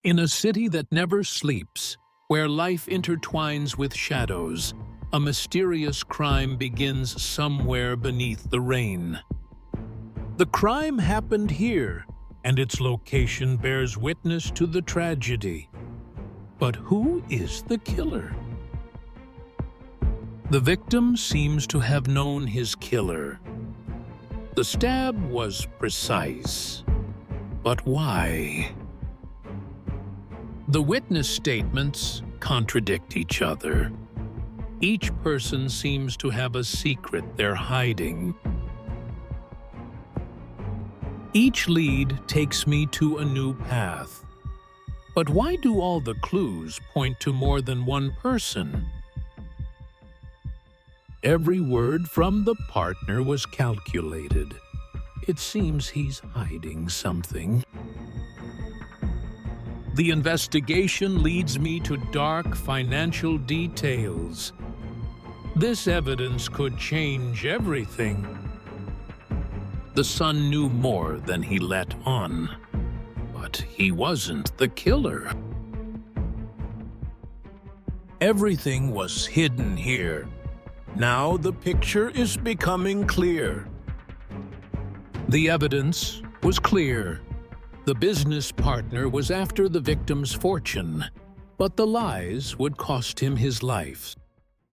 In a city that never sleeps, where life intertwines with shadows, a mysterious crime begins somewhere beneath the rain. The crime happened here, and its location bears witness to the tragedy. But who is the killer? The victim seems to have known his killer. The stab was precise. But why? The witness statements contradict each other. Each person seems to have a secret they're hiding. Each lead takes me to a new path. But why do all the clues point to more than one person? Every word from the partner was calculated. It seems he's hiding something. The investigation leads me to dark financial details. This evidence could change everything. The son knew more than he let on, but he wasn't the killer. Everything was hidden here. Now the picture is becoming clear. The evidence was clear. The business partner was after the victim's fortune, but the lies would cost him his life.